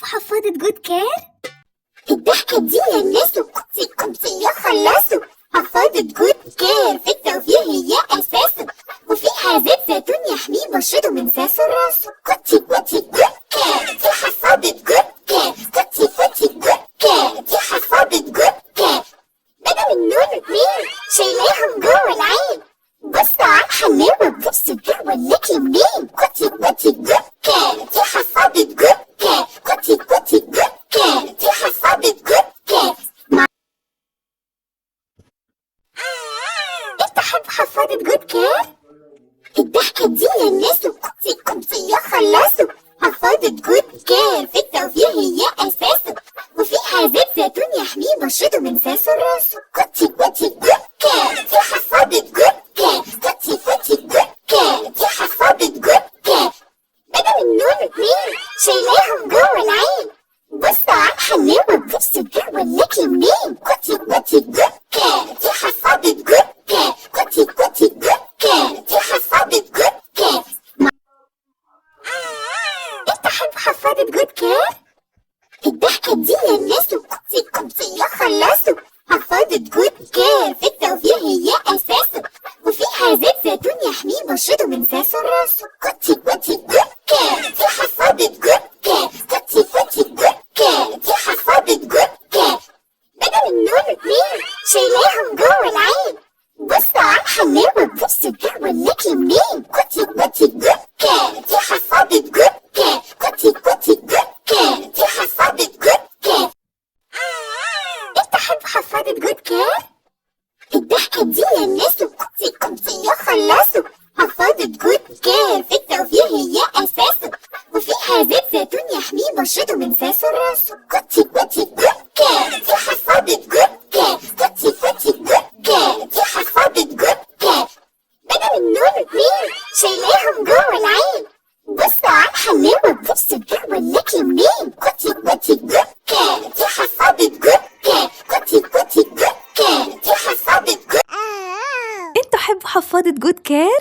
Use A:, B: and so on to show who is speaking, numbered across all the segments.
A: حفاضة جود كير؟ الضحكة دي يا الناس وكبسي خلصوا. حفاضة جود كير في التوفير هي أساسه، وفيها زيت زيتون يحميه بشرته من ساسه راسه. كوتي جود كير دي حفاضة جود كير. كوتي جود كير دي حفاضة جود كير. بدل النون اتنين شايلاهم جوه العين. بصوا على الحلاوة بصوا جوه الأكل منين. كوتي جود كير دي حفاضة جود كير. كوتي جود كير دي حفاضة جود كير. انت تحب حفاضة جود كير؟ الضحكة دي يا الناس وكبسي خلصوا. حفاضة جود كير في التوفير هي أساسه، وفيها زيت زيتون يحميه بشرته من ساسه راسه. كوتي جود كير دي حفاضة جود كير. كوتي جود كير دي حفاضة جود كير. بدل النون اتنين شايلاهم جوه العين. بصوا على الحلاوة بصوا جوه الأكل منين. كوتي جود كير دي حفاضة جود كير. كوتي جود كير دي حفاضة جود كير. انت تحب حفاضة جود كير؟ الضحكة دي يا الناس وكبسي خلصوا. حفاضة جود كير في التوفير هي أساسه، وفيها زيت زيتون يحميه بشرته من ساسه راسه. كوتي جود كير دي حفاضة جود كير. كوتي جود كير دي حفاضة جود كير. بدل النون اتنين شايلاهم جوه العين. بصوا على الحلاوة بصوا جوه الأكل منين. كوتي جود كير دي حفاضة جود كير. كوتي جود كير دي حفاضة جود كير. انت تحب حفاضة جود كير؟ الضحكة دي يا الناس وكبسي خلصوا. حفاضة جود كير في التوفير هي أساسه، وفيها زيت زيتون يحميه بشرته من ساسه راسه. كوتي جود كير دي حفاضة جود كير. كوتي جود كير دي حفاضة جود كير. بدل النون اتنين شايلاهم جوه العين. بصوا على الحلاوة بصوا جوه الأكل منين. كوتي جود كير دي حفاضة جود كير. كوتي جود كير دي حفاضة جود. انتوا تحبوا حفاضة جود كير؟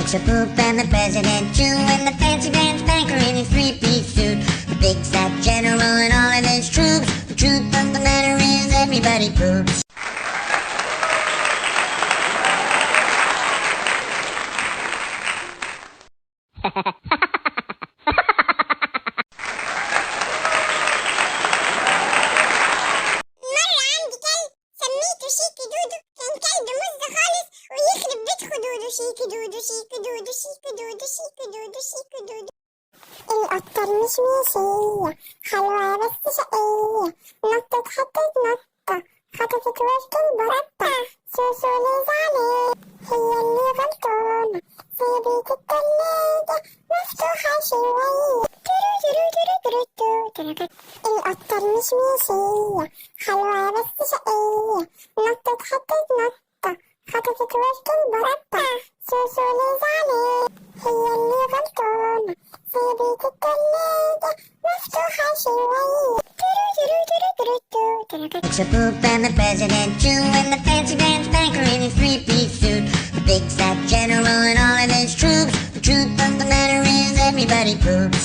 B: It's a poop and the president too, and the fancy pants banker in his three-piece suit, the big fat general and all of his troops. The truth of the matter is everybody poops.
C: مرة عندي كلب سميته شيكي دودو، كان كلب مز خالص ويخرب بيت خدوده. شيكي دودو شيكي دودو شيكي دودو شيكي دودو شيكي دودو. القطة المشمشية حلوة بس شقية، نطت حطت نطة خطفت ورك البرطة. سوسو اللي زعلان هي اللي غلطانة، سيبت التلاجة مفتوحة شوية. ترو ترو ترو ترو ترو ترو. القطة المشمشية حلوة بس شقية، نطت حطت نطة خطفت ورك البرطة. سوسو اللي زعلان هي اللي غلطانة، سيبت التلاجة مفتوحة شوية. ترو ترو ترو ترو ترو ترو.
B: It's a poop and the president too, and the fancy pants banker in his three-piece suit, the big fat general and all of his troops. The truth of the matter is everybody poops.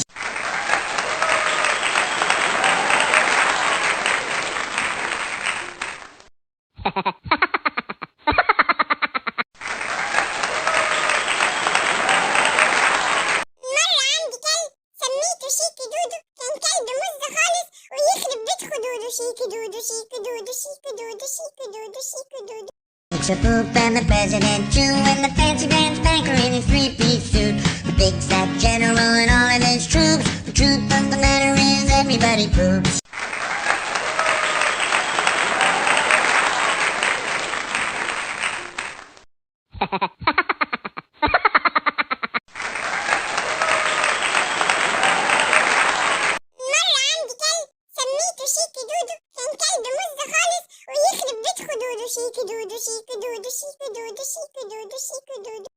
C: مرة عندي كلب سميته شيكي دودو، كان كلب مز خالص ويخرب بيت خدوده. شيكي دودو شيكي دودو شيكي دودو شيكي دودو شيكي دودو.
B: It's a poop and the president too, and the fancy pants banker in his three-piece suit, the big fat general and all of his troops. The truth of the matter is everybody poops.
C: مرة عندي كلب سميته شيكي دودو، كان كلب مز خالص ويخرب بيت خدوده. شيكي دودو شيكي دودو شيكي دودو شيكي دودو شيكي دودو.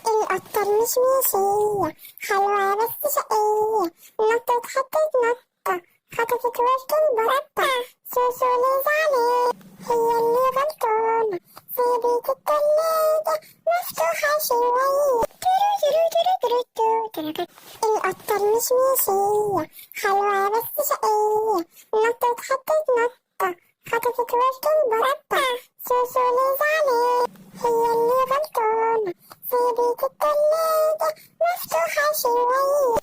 C: القطة المشمشية حلوة بس شقية، نطت حطت نطة خطفت ورك البرطة. سوسو اللي زعلان هي اللي غلطانة، سيبت التلاجة مفتوحة شوية. ترو ترو ترو ترو ترو ترو. القطة المشمشية شقية حلوة بس شقية نطت خطت نطة خطفت وسط المربع سوسو اللي زعلان هي اللي غلطانة سيبت التلاجة مفتوحة شوية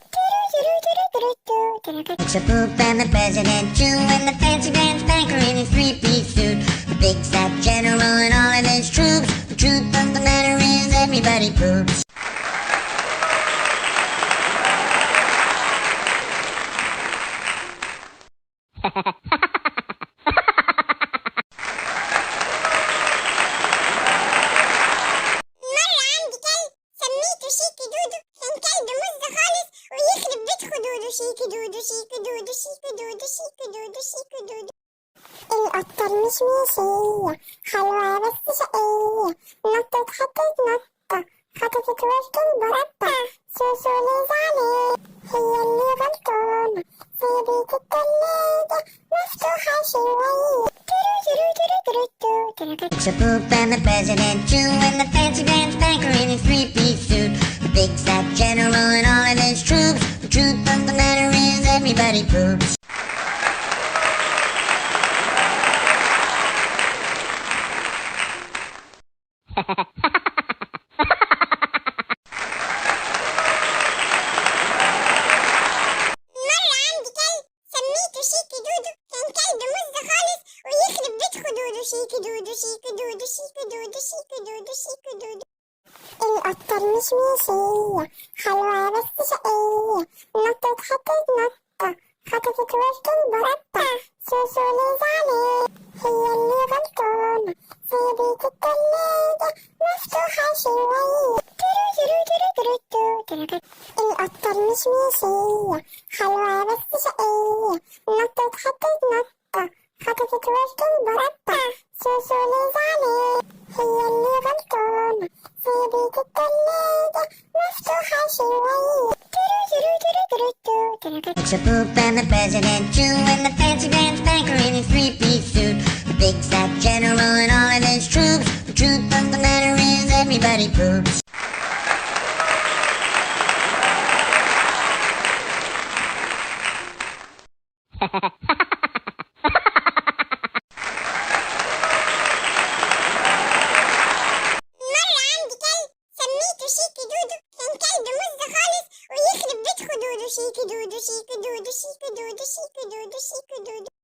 B: It's a poop and the president too, and the fancy pants banker in his three-piece suit. The big fat general and all of his troops. The truth of the matter is everybody poops.
C: مرة عندي كلب سميته شيكي دودو كان كلب مز خالص ويخرب بيت خدوده شيكي دودو شيكي دودو شيكي دودو شيكي دودو شيكي دودو القطة المشمشية حلوة بس شقية نطت خطت نطة خطفت وسط المربع سوسو اللي زعلان هي اللي غلطانة سيبت التلاجة مفتوحة شوية
B: It's a poop and the president too, and the fancy pants banker in his three-piece suit. The big fat general and all of his troops. The truth of the matter is everybody poops.
C: مرة عندي كلب سميته شيكي دودو كان كلب مز خالص ويخرب بيت خدوده شيكي دودو شيكي دودو شيكي دودو شيكي دودو شيكي دودو القطة المشمشية حلوة بس شقية نطت خطت نطة خطفت وسط المربع سوسو اللي زعلان هي اللي غلطانة سيبت التلاجة مفتوحة شوية القطة المشمشية حلوة بس شقية نطت خطت نطة خطفت وسط المربع سوسو اللي زعلان هي اللي غلطانة سيبت التلاجة مفتوحة شوية
B: It's a poop and the president too, and the fancy pants banker in his three-piece suit. The big fat general and all of his troops. The truth of the matter is everybody poops.